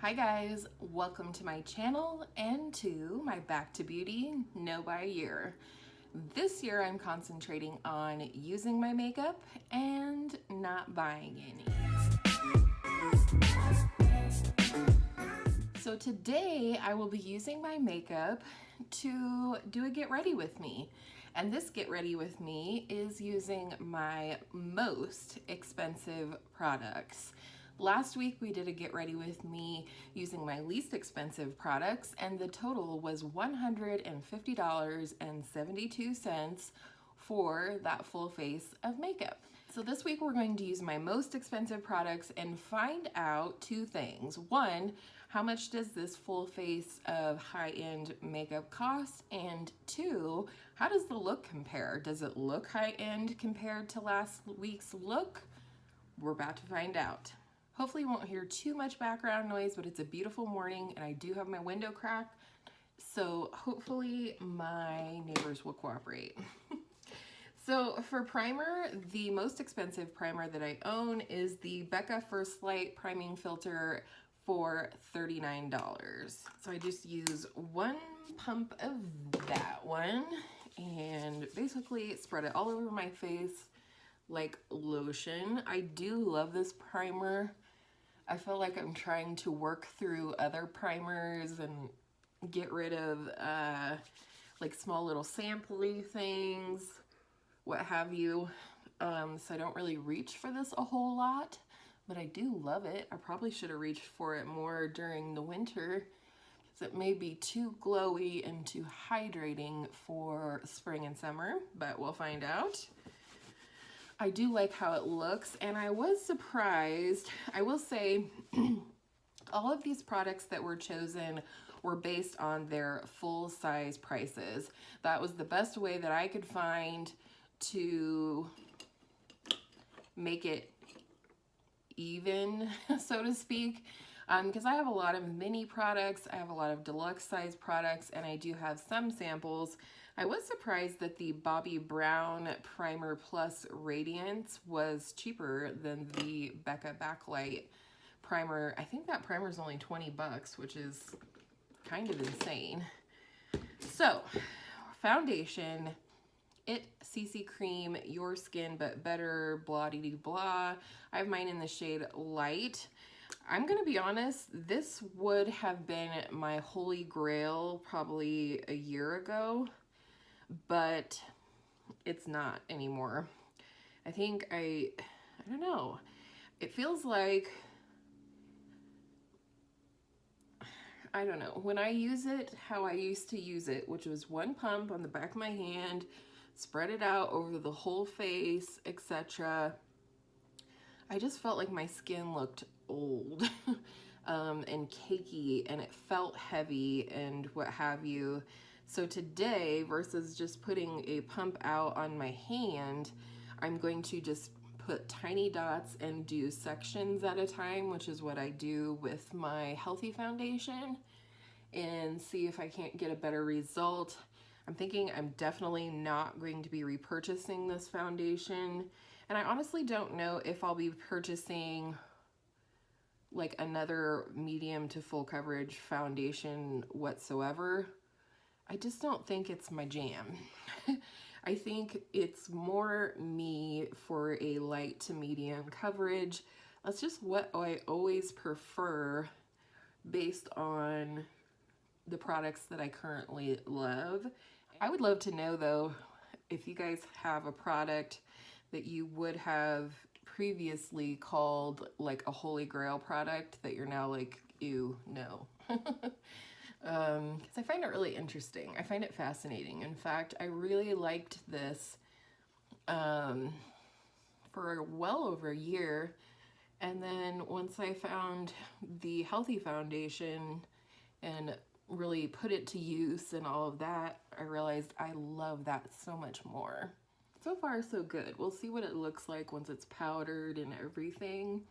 Hi guys, welcome to my channel and to my Back to Beauty No by Year. This year I'm concentrating on using my makeup and not buying any. So today I will be using my makeup to do a get ready with me. And this get ready with me is using my most expensive products. Last week we did a get ready with me using my least expensive products, and the total was $150.72 for that full face of makeup. So this week we're going to use my most expensive products and find out two things. One, how much does this full face of high-end makeup cost? And two, how does the look compare? Does it look high-end compared to last week's look? We're about to find out. Hopefully you won't hear too much background noise, but it's a beautiful morning and I do have my window cracked, so hopefully my neighbors will cooperate. So for primer, the most expensive primer that I own is the BECCA First Light Priming Filter for $39. So I just use one pump of that one and basically spread it all over my face like lotion. I do love this primer. I feel like I'm trying to work through other primers and get rid of like small little sampley things, what have you. So I don't really reach for this a whole lot, but I do love it. I probably should have reached for it more during the winter because it may be too glowy and too hydrating for spring and summer, but we'll find out. I do like how it looks, and I was surprised. I will say all of these products that were chosen were based on their full size prices. That was the best way that I could find to make it even, so to speak, because I have a lot of mini products, I have a lot of deluxe size products, and I do have some samples. I was surprised that the Bobbi Brown Primer Plus Radiance was cheaper than the BECCA Backlight Primer. I think that primer is only 20 bucks, which is kind of insane. So, foundation, It CC Cream, Your Skin But Better, blah de de blah. I have mine in the shade Light. I'm gonna be honest, this would have been my holy grail probably a year ago, but it's not anymore. I think I don't know. It feels like, I don't know, when I use it how I used to use it, which was one pump on the back of my hand, spread it out over the whole face, etc. I just felt like my skin looked old and cakey, and it felt heavy and what have you. So today, versus just putting a pump out on my hand, I'm going to just put tiny dots and do sections at a time, which is what I do with my Healthy Foundation, and see if I can't get a better result. I'm thinking I'm definitely not going to be repurchasing this foundation, and I honestly don't know if I'll be purchasing like another medium to full coverage foundation whatsoever. I just don't think it's my jam. I think it's more me for a light to medium coverage. That's just what I always prefer based on the products that I currently love. I would love to know though, if you guys have a product that you would have previously called like a holy grail product that you're now like, ew, no. Because I find it really interesting. I find it fascinating. In fact, I really liked this for well over a year. And then once I found the Healthy Foundation and really put it to use and all of that, I realized I love that so much more. So far, so good. We'll see what it looks like once it's powdered and everything.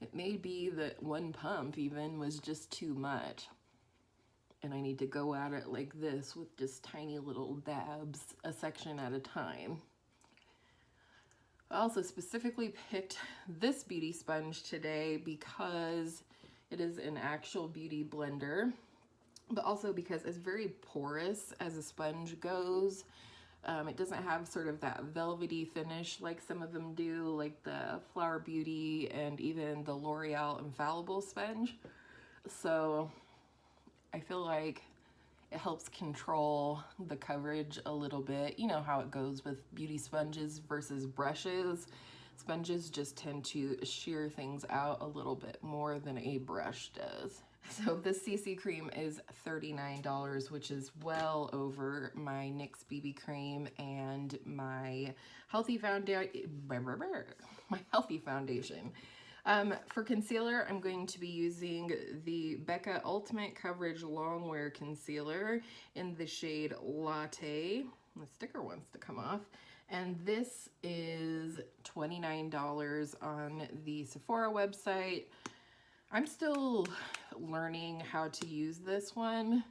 It may be that one pump even was just too much, and I need to go at it like this with just tiny little dabs, a section at a time. I also specifically picked this beauty sponge today because It is an actual beauty blender, but also because it's very porous as a sponge goes. It doesn't have sort of that velvety finish like some of them do, like the Flower Beauty and even the L'Oreal Infallible sponge. So I feel like it helps control the coverage a little bit. You know how it goes with beauty sponges versus brushes. Sponges just tend to shear things out a little bit more than a brush does. So this CC cream is $39, which is well over my NYX BB cream and my healthy foundation. For concealer, I'm going to be using the BECCA Ultimate Coverage Longwear Concealer in the shade Latte. The sticker wants to come off. And this is $29 on the Sephora website. I'm still learning how to use this one.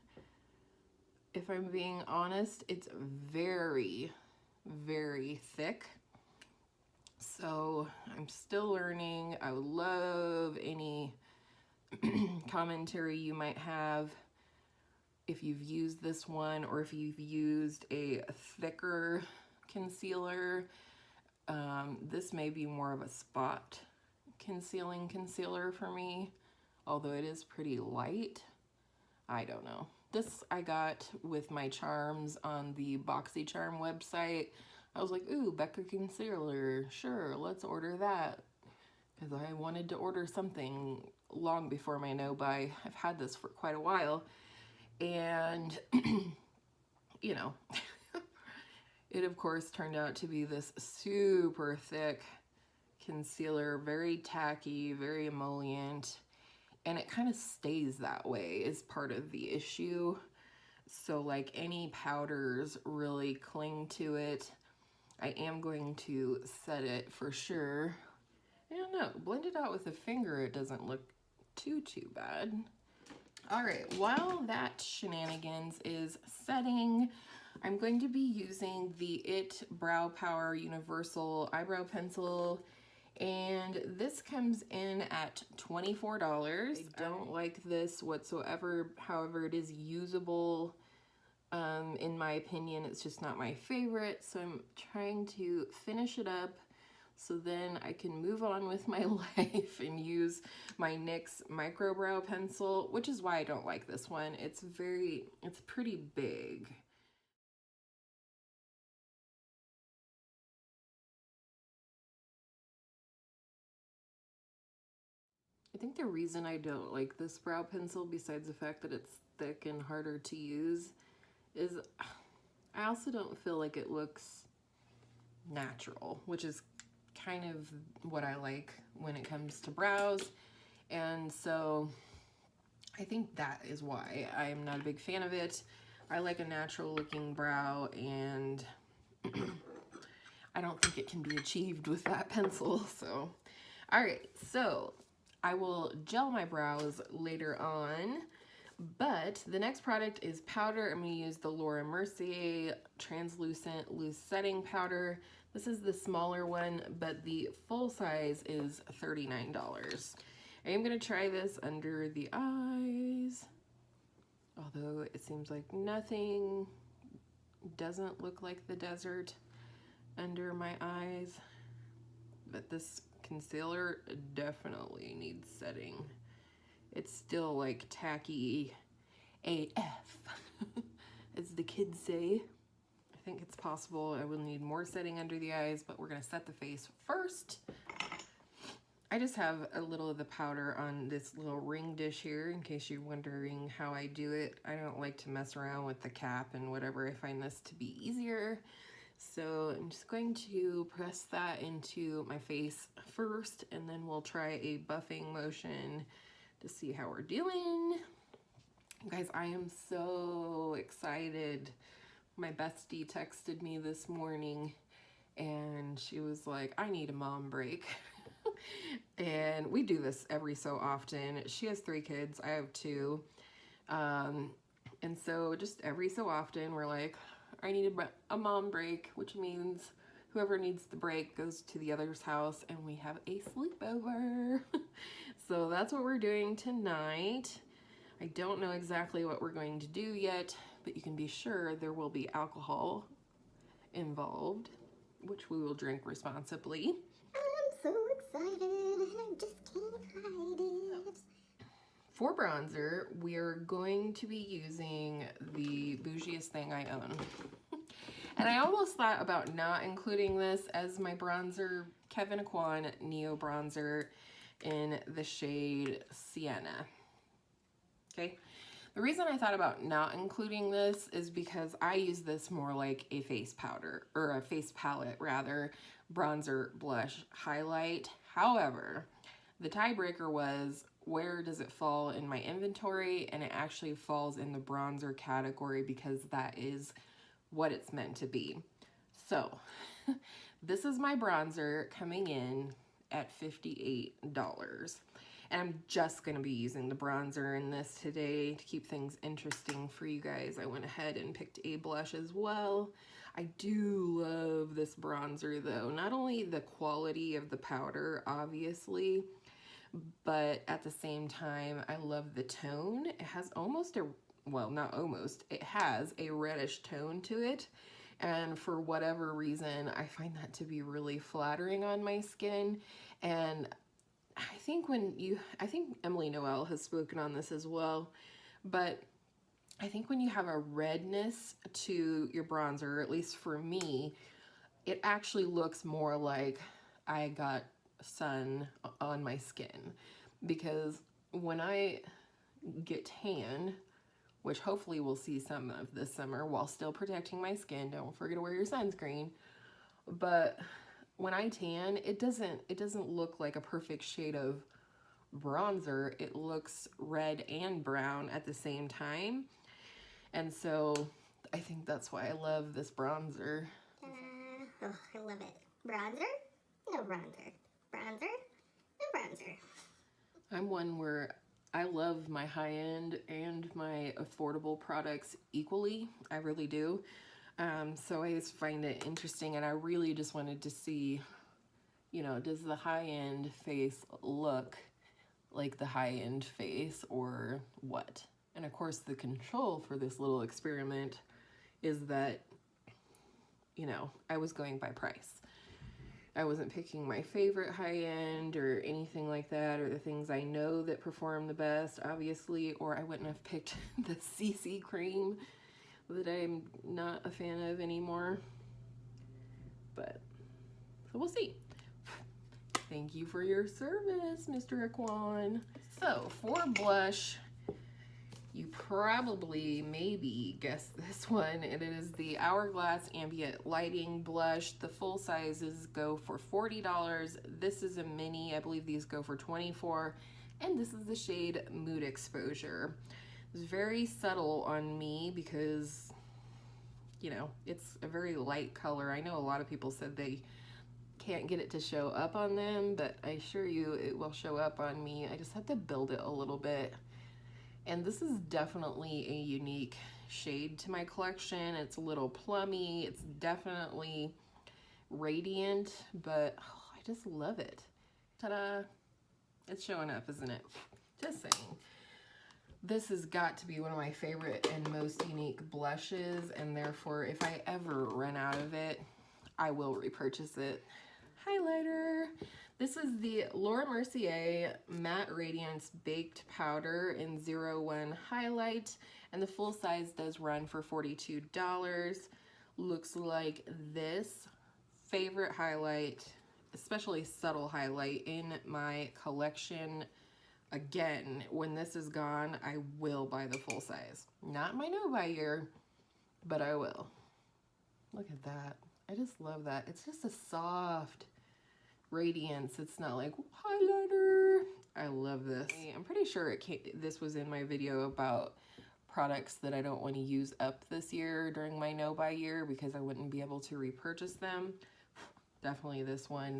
If I'm being honest, it's very, very thick. So I'm still learning. I would love any commentary you might have if you've used this one or if you've used a thicker concealer. This may be more of a spot concealing concealer for me, although it is pretty light. I don't know. This I got with my charms on the BoxyCharm website. I was like, ooh, BECCA concealer, sure, let's order that. Because I wanted to order something long before my no-buy. I've had this for quite a while. And, you know, it of course turned out to be this super thick concealer, very tacky, very emollient. And it kind of stays that way is part of the issue. So like any powders really cling to it. I am going to set it for sure. I don't know, blend it out with a finger, it doesn't look too bad. All right, while that shenanigans is setting, I'm going to be using the IT Brow Power Universal Eyebrow Pencil, and this comes in at $24. I don't like this whatsoever, however it is usable. In my opinion, it's just not my favorite, so I'm trying to finish it up so then I can move on with my life and use my NYX Micro Brow Pencil, which is why I don't like this one. It's pretty big. I think the reason I don't like this brow pencil, besides the fact that it's thick and harder to use, is I also don't feel like it looks natural, which is kind of what I like when it comes to brows. And so I think that is why I'm not a big fan of it. I like a natural looking brow, and I don't think it can be achieved with that pencil. So, all right, so I will gel my brows later on. But the next product is powder. I'm going to use the Laura Mercier Translucent Loose Setting Powder. This is the smaller one, but the full size is $39. I am going to try this under the eyes, although it seems like nothing doesn't look like the desert under my eyes. But this concealer definitely needs setting. It's still like tacky AF, as the kids say. I think it's possible I will need more setting under the eyes, but we're gonna set the face first. I just have a little of the powder on this little ring dish here, in case you're wondering how I do it. I don't like to mess around with the cap and whatever. I find this to be easier. So I'm just going to press that into my face first, and then we'll try a buffing motion to see how we're doing. Guys, I am so excited. My bestie texted me this morning and she was like, I need a mom break. And we do this every so often. She has 3 kids, I have 2. And so just every so often we're like, I need a mom break, which means whoever needs the break goes to the other's house and we have a sleepover. So that's what we're doing tonight. I don't know exactly what we're going to do yet, but you can be sure there will be alcohol involved, which we will drink responsibly. I'm so excited and I just can't hide it. For bronzer, we're going to be using the bougiest thing I own. And I almost thought about not including this as my bronzer, Kevyn Aucoin NeoBronzer in the shade Siena. Okay. The reason I thought about not including this is because I use this more like a face powder, or a face palette rather, bronzer, blush, highlight. However, the tiebreaker was where does it fall in my inventory, and it actually falls in the bronzer category because that is what it's meant to be. So this is my bronzer coming in at $58. And I'm just gonna be using the bronzer in this today to keep things interesting for you guys. I went ahead and picked a blush as well. I do love this bronzer though. Not only the quality of the powder, obviously, but at the same time, I love the tone. It has almost a, well, not almost, it has a reddish tone to it. And for whatever reason, I find that to be really flattering on my skin. And I think I think Emily Noel has spoken on this as well, but I think when you have a redness to your bronzer, or at least for me, it actually looks more like I got sun on my skin. Because when I get tan, which hopefully we'll see some of this summer while still protecting my skin, don't forget to wear your sunscreen, but when I tan, it doesn't look like a perfect shade of bronzer. It looks red and brown at the same time. And so I think that's why I love this bronzer. Oh, I love it. Bronzer? No bronzer. Bronzer? No bronzer. I'm one where I love my high-end and my affordable products equally. I really do. So I just find it interesting, and I really just wanted to see, you know, does the high-end face look like the high-end face or what? And of course the control for this little experiment is that, you know, I was going by price. I wasn't picking my favorite high-end or anything like that, or the things I know that perform the best, obviously, or I wouldn't have picked the CC cream that I'm not a fan of anymore. But, so we'll see. Thank you for your service, Mr. Aucoin. So, for blush, you probably maybe guessed this one. It is the Hourglass Ambient Lighting Blush. The full sizes go for $40. This is a mini. I believe these go for $24. And this is the shade Mood Exposure. It's very subtle on me because, you know, it's a very light color. I know a lot of people said they can't get it to show up on them, but I assure you it will show up on me. I just have to build it a little bit. And this is definitely a unique shade to my collection. It's a little plummy. It's definitely radiant, but oh, I just love it. Ta-da! It's showing up, isn't it? Just saying. This has got to be one of my favorite and most unique blushes, and therefore if I ever run out of it, I will repurchase it. Highlighter. This is the Laura Mercier Matte Radiance Baked Powder in 01 Highlight, and the full size does run for $42. Looks like this. Favorite highlight, especially subtle highlight in my collection. Again, when this is gone, I will buy the full size. Not my no-buy year, but I will. Look at that. I just love that. It's just a soft radiance. It's not like highlighter. I love this. I'm pretty sure this was in my video about products that I don't want to use up this year during my no-buy year because I wouldn't be able to repurchase them. Definitely this one.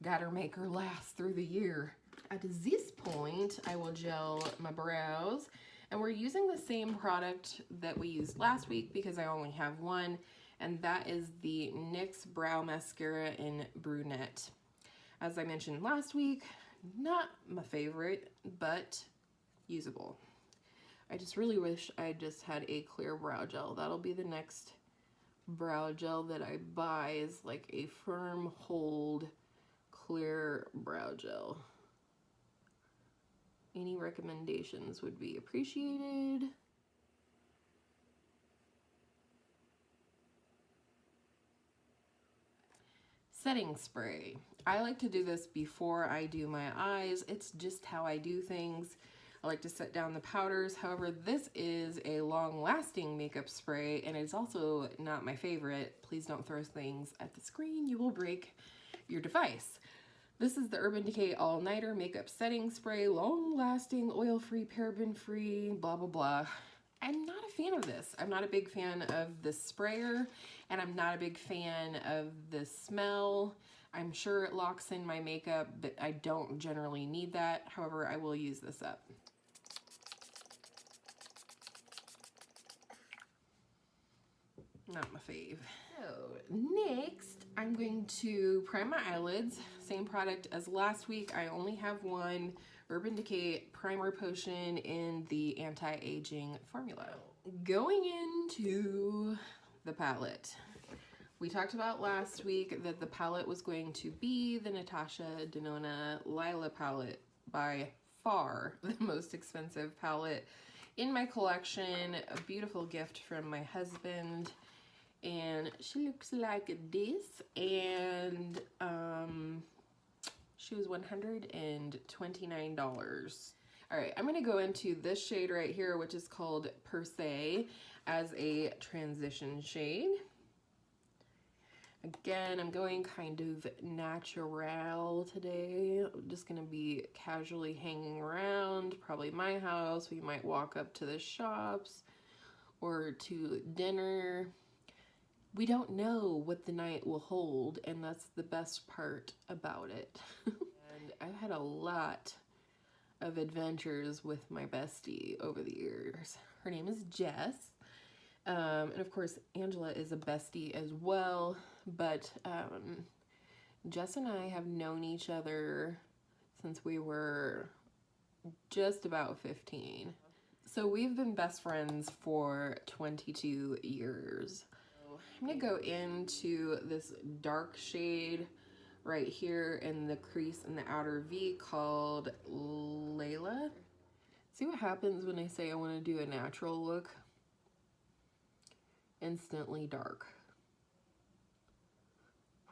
Gotta make her last through the year. At this point, I will gel my brows, and we're using the same product that we used last week because I only have one, and that is the NYX Brow Mascara in Brunette. As I mentioned last week, Not my favorite, but usable. I just really wish I just had a clear brow gel. That'll be the next brow gel that I buy, is like a firm hold clear brow gel. Any recommendations would be appreciated. Setting spray. I like to do this before I do my eyes. It's just how I do things. I like to set down the powders. However, this is a long-lasting makeup spray, and it's also not my favorite. Please don't throw things at the screen. You will break your device. This is the Urban Decay All Nighter Makeup Setting Spray, long-lasting, oil-free, paraben-free, blah, blah, blah. I'm not a fan of this. I'm not a big fan of the sprayer, and I'm not a big fan of the smell. I'm sure it locks in my makeup, but I don't generally need that. However, I will use this up. Not my fave. So next, I'm going to prime my eyelids. Same product as last week. I only have one Urban Decay Primer Potion in the anti-aging formula. Going into the palette. We talked about last week that the palette was going to be the Natasha Denona Lila palette, by far the most expensive palette in my collection. A beautiful gift from my husband. And she looks like this, and she was $129. All right, I'm gonna go into this shade right here, which is called Per Se, as a transition shade. Again, I'm going kind of natural today. I'm just gonna be casually hanging around, probably my house. We might walk up to the shops or to dinner. We don't know what the night will hold, and that's the best part about it. And I've had a lot of adventures with my bestie over the years. Her name is Jess. And of course, Angela is a bestie as well, but Jess and I have known each other since we were just about 15. So we've been best friends for 22 years. I'm gonna go into this dark shade right here in the crease in the outer V called Lila. See what happens when I say I want to do a natural look? Instantly dark.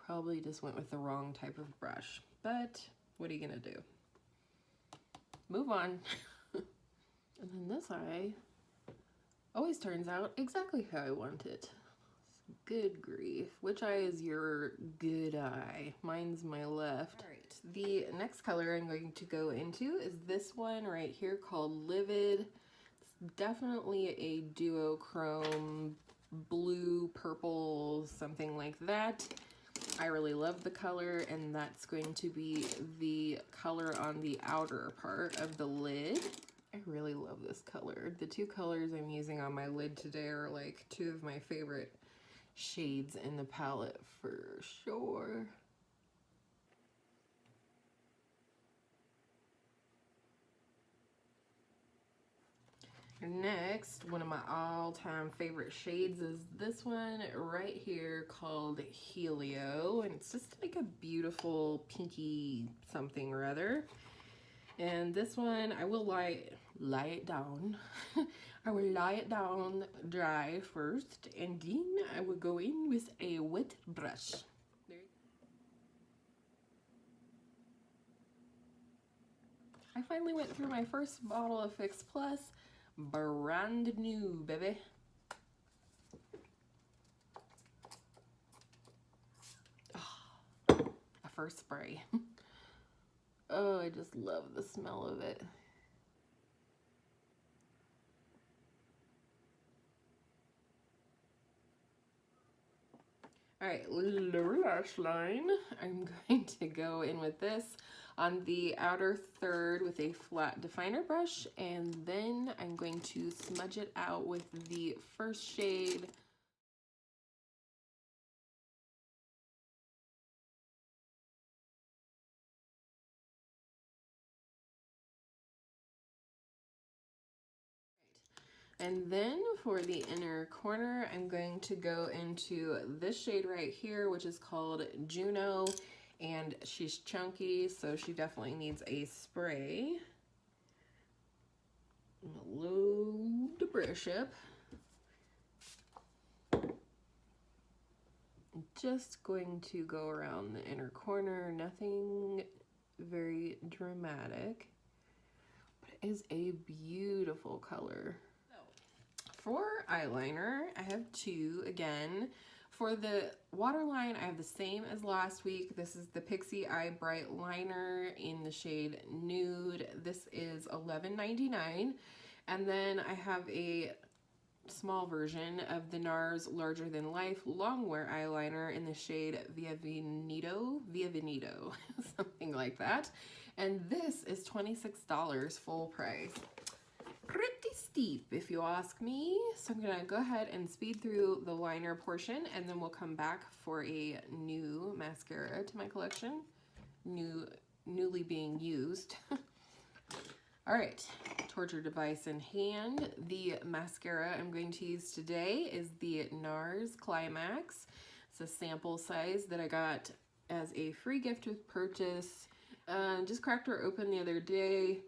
Probably just went with the wrong type of brush, but what are you gonna do? Move on. And then this eye always turns out exactly how I want it. Good grief. Which eye is your good eye? Mine's my left. All right, the next color I'm going to go into is this one right here called Livid. It's definitely a duochrome, blue, purple, something like that. I really love the color, and that's going to be the color on the outer part of the lid. I really love this color. The two colors I'm using on my lid today are like two of my favorite shades in the palette for sure. Next, one of my all-time favorite shades is this one right here called Helio, and it's just like a beautiful pinky something or other. And this one I will lie it down. I will lie it down dry first, and then I will go in with a wet brush. I finally went through my first bottle of Fix Plus, brand new, baby. Oh, a first spray. Oh, I just love the smell of it. All right, lower lash line. I'm going to go in with this on the outer third with a flat definer brush, and then I'm going to smudge it out with the first shade. And then for the inner corner, I'm going to go into this shade right here, which is called Juno, and she's chunky, so she definitely needs a spray. Load the brush up. I'm just going to go around the inner corner, nothing very dramatic, but it is a beautiful color. For eyeliner, I have two again. For the waterline, I have the same as last week. This is the Pixie Eye Bright Liner in the shade Nude. This is $11.99. And then I have a small version of the NARS Larger Than Life Longwear Eyeliner in the shade Via Veneto, something like that. And this is $26 full price. Pretty steep if you ask me. So I'm gonna go ahead and speed through the liner portion, and then we'll come back for a new mascara to my collection. Newly being used. All right, torture device in hand. The mascara I'm going to use today is the NARS Climax. It's a sample size that I got as a free gift with purchase. Just cracked her open the other day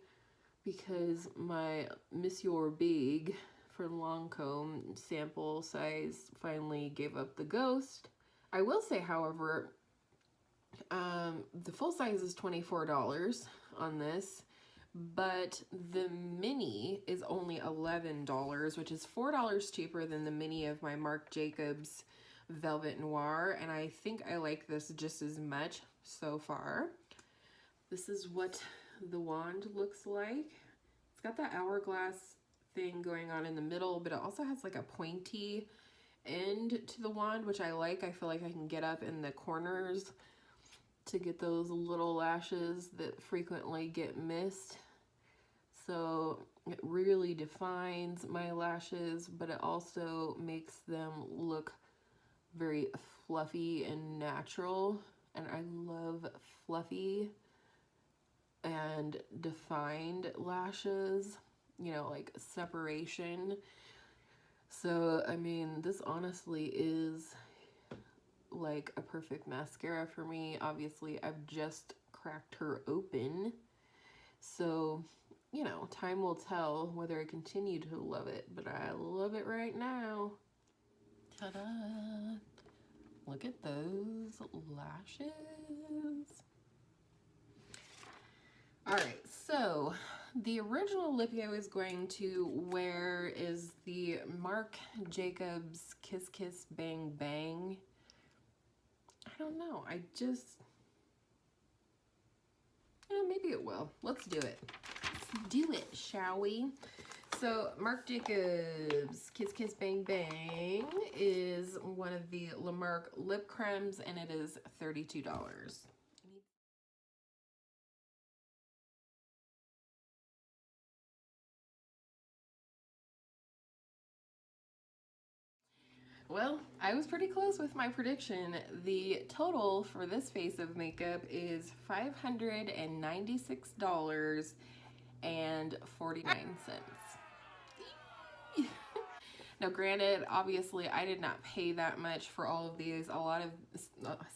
because my Monsieur Big for Lancome sample size finally gave up the ghost. I will say, however, the full size is $24 on this, but the mini is only $11, which is $4 cheaper than the mini of my Marc Jacobs Velvet Noir, and I think I like this just as much so far. This is what the wand looks like. It's got that hourglass thing going on in the middle, but it also has like a pointy end to the wand, which I like. I feel like I can get up in the corners to get those little lashes that frequently get missed. So it really defines my lashes, but it also makes them look very fluffy and natural. And I love fluffy and defined lashes, you know, like separation. So, I mean, this honestly is like a perfect mascara for me. Obviously, I've just cracked her open. So, you know, time will tell whether I continue to love it, but I love it right now. Ta-da! Look at those lashes. All right, so the original lippy I was going to wear is the Marc Jacobs Kiss Kiss Bang Bang. I don't know, maybe it will. Let's do it. Let's do it, shall we? So Marc Jacobs Kiss Kiss Bang Bang is one of the Lamarck lip creams, and it is $32. Well, I was pretty close with my prediction. The total for this face of makeup is $596.49. Now granted, obviously I did not pay that much for all of these.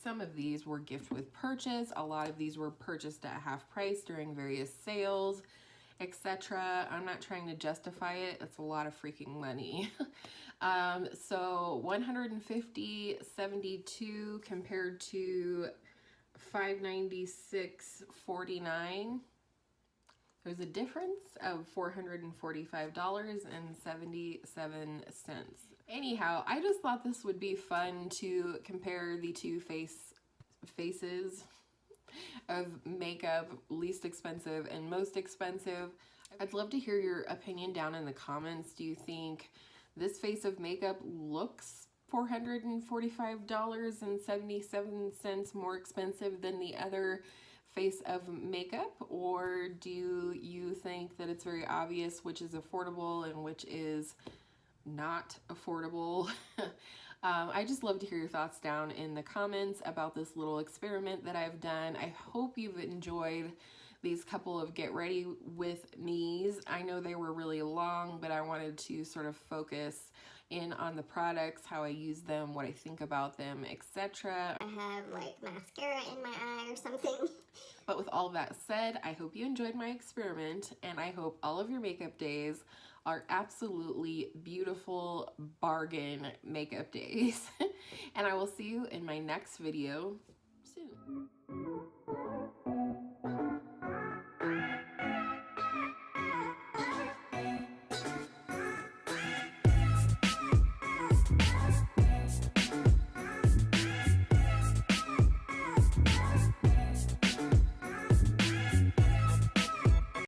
Some of these were gift with purchase. A lot of these were purchased at half price during various sales, etc. I'm not trying to justify it. It's a lot of freaking money. So $150.72 compared to $596.49. There's a difference of $445.77. Anyhow, I just thought this would be fun to compare the two faces of makeup, least expensive and most expensive. I'd love to hear your opinion down in the comments. Do you think this face of makeup looks $445.77 more expensive than the other face of makeup, or do you think that it's very obvious which is affordable and which is not affordable? I just love to hear your thoughts down in the comments about this little experiment that I've done. I hope you've enjoyed these couple of get ready with me's. I know they were really long, but I wanted to sort of focus in on the products, how I use them, what I think about them, etc. I have like mascara in my eye or something. But with all that said, I hope you enjoyed my experiment, and I hope all of your makeup days are absolutely beautiful bargain makeup days. And I will see you in my next video soon.